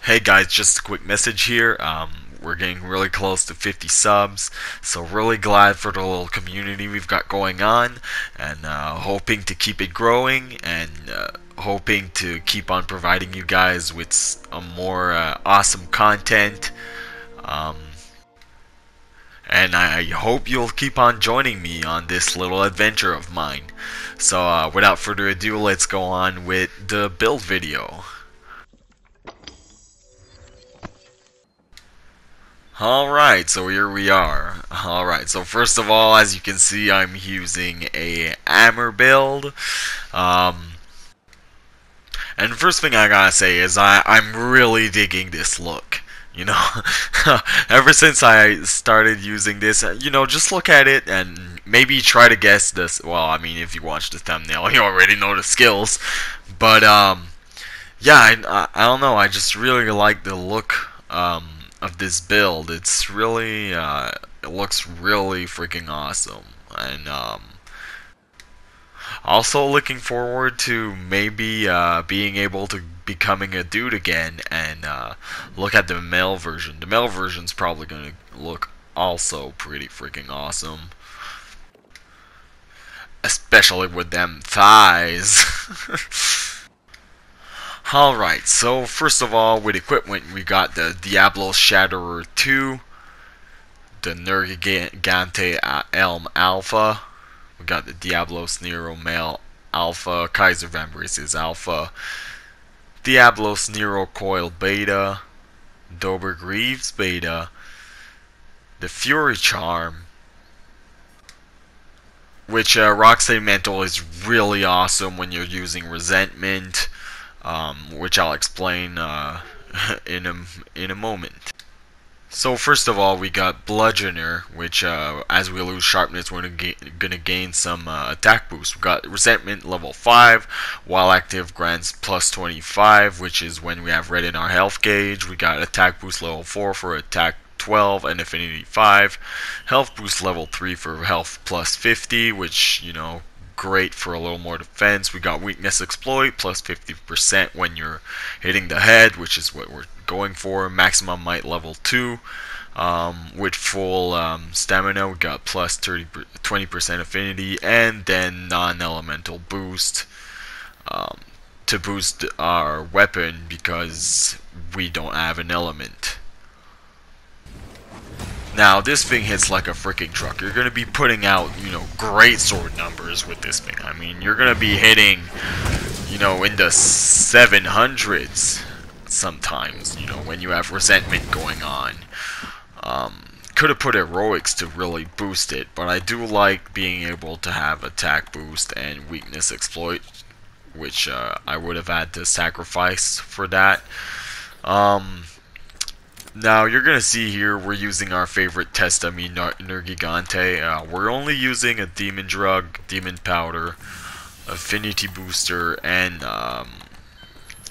Hey guys, just a quick message here. We're getting really close to 50 subs, so really glad for the little community we've got going on, and hoping to keep it growing, and hoping to keep on providing you guys with more awesome content. Um, and I hope you'll keep on joining me on this little adventure of mine. So without further ado, let's go on with the build video. Alright, so here we are. Alright, so first of all, as you can see, I'm using a hammer build. And the first thing I gotta say is I'm really digging this look. You know, ever since I started using this, just look at it and maybe try to guess this. Well, I mean, if you watch the thumbnail, you already know the skills. But, yeah, I don't know, I just really like the look, of this build. It's really it looks really freaking awesome, and also looking forward to maybe being able to becoming a dude again and look at the male version. The male version's probably gonna look also pretty freaking awesome, especially with them thighs. Alright, so first of all, with equipment, we got the Diablo Shatterer 2, the Nergigante Elm Alpha, we got the Diablos Nero Male Alpha, Kaiser Van Brace's Alpha, Diablos Nero Coil Beta, Dober Greaves Beta, the Fury Charm, which Rocksteady Mantle is really awesome when you're using Resentment. Which I'll explain in a moment. So first of all, we got Bludgeoner, which as we lose sharpness, we're gonna gain some attack boost. We got Resentment level 5, while active grants plus 25, which is when we have red in our health gauge. We got attack boost level 4 for attack 12 and affinity 5, health boost level 3 for health plus 50, which great for a little more defense. We got weakness exploit plus 50% when you're hitting the head, which is what we're going for. Maximum might level 2 with full stamina. We got plus 20% affinity, and then non-elemental boost to boost our weapon because we don't have an element. Now, this thing hits like a freaking truck. You're going to be putting out, greatsword numbers with this thing. I mean, you're going to be hitting, in the 700s sometimes, when you have resentment going on. Could have put heroics to really boost it, but I do like being able to have attack boost and weakness exploit, which I would have had to sacrifice for that. Now, you're going to see here we're using our favorite Testamine Nergigante. We're only using a Demon Drug, Demon Powder, Affinity Booster, and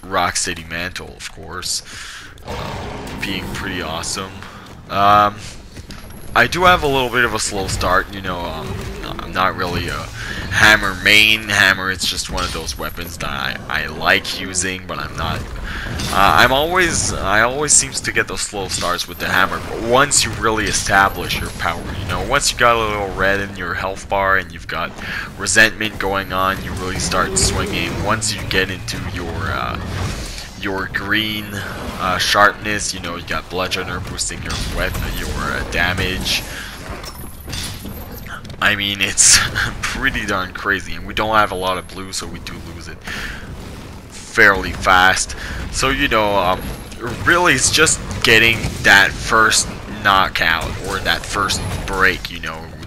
Rocksteady Mantle, of course, being pretty awesome. I do have a little bit of a slow start, I'm not really a hammer main. Hammer, it's just one of those weapons that I like using, but I'm not. I always seems to get those slow starts with the hammer, but once you really establish your power, once you got a little red in your health bar and you've got resentment going on, you really start swinging. Once you get into your green sharpness, you got Bludgeoner boosting your weapon, your damage. I mean, it's pretty darn crazy, and we don't have a lot of blue, so we do lose it fairly fast. So really it's just getting that first knockout or that first break,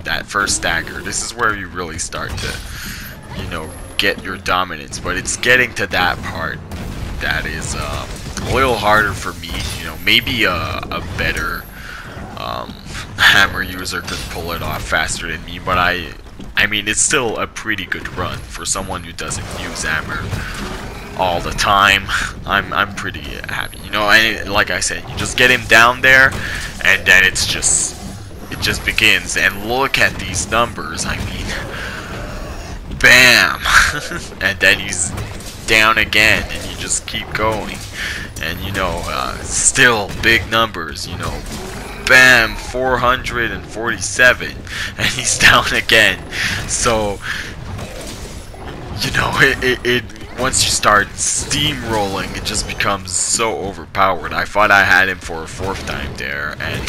that first stagger. This is where you really start to get your dominance, but it's getting to that part that is a little harder for me. Maybe a better hammer user could pull it off faster than me, but I mean, it's still a pretty good run for someone who doesn't use hammer all the time. I'm pretty happy, and like I said, you just get him down there, and then it just begins. And look at these numbers. I mean, bam, and then he's down again, and you just keep going. And you know, still big numbers, you know, bam, 447, and he's down again. So, you know, it once you start steamrolling, it just becomes so overpowered. I thought I had him for a 4th time there, and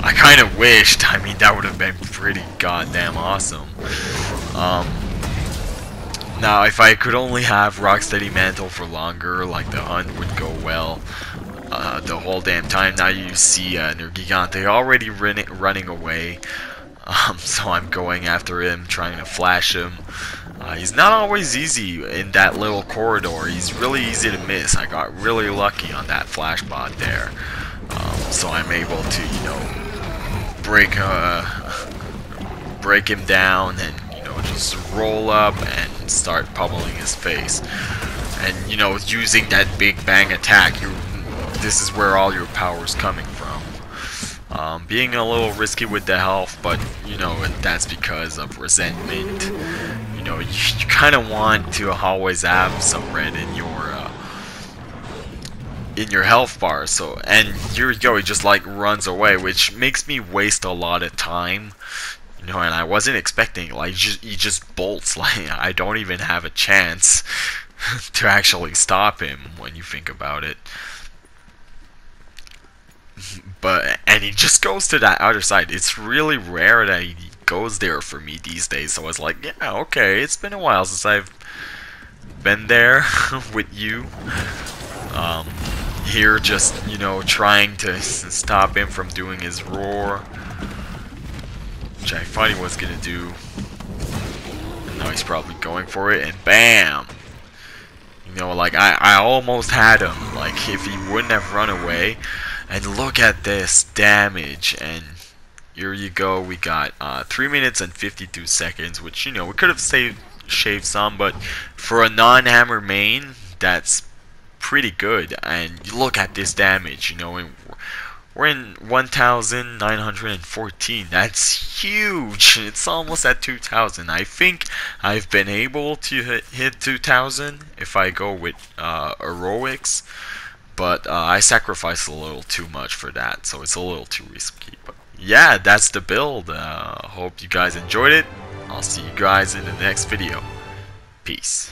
I kind of wished. I mean, that would have been pretty goddamn awesome. Now, if I could only have Rocksteady Mantle for longer, like the hunt would go well the whole damn time. Now you see Nergigante already running away, so I'm going after him, trying to flash him. He's not always easy in that little corridor. He's really easy to miss. I got really lucky on that flash bot there, so I'm able to, you know, break him down and, you know, just roll up and start pummeling his face. And, you know, using that big bang attack, this is where all your power's coming from. Being a little risky with the health, but, you know, that's because of resentment. You know, you kind of want to always have some red in your health bar. So, and here we go, he just like runs away, which makes me waste a lot of time. You know, and I wasn't expecting, like, he just bolts. Like, I don't even have a chance to actually stop him when you think about it. And he just goes to that other side. It's really rare that he goes there for me these days. So I was like, yeah, okay, it's been a while since I've been there with you. Here, just, you know, trying to stop him from doing his roar, which I thought he was gonna do. And now he's probably going for it, and bam! You know, like, I almost had him. Like, if he wouldn't have run away. And look at this damage, and here you go. We got 3 minutes and 52 seconds, which, you know, we could have shaved some, but for a non-hammer main, that's pretty good. And look at this damage, you know, we're in 1,914. That's huge. It's almost at 2,000. I think I've been able to hit 2,000 if I go with heroics. But I sacrificed a little too much for that, so it's a little too risky. But yeah, that's the build. Hope you guys enjoyed it. I'll see you guys in the next video. Peace.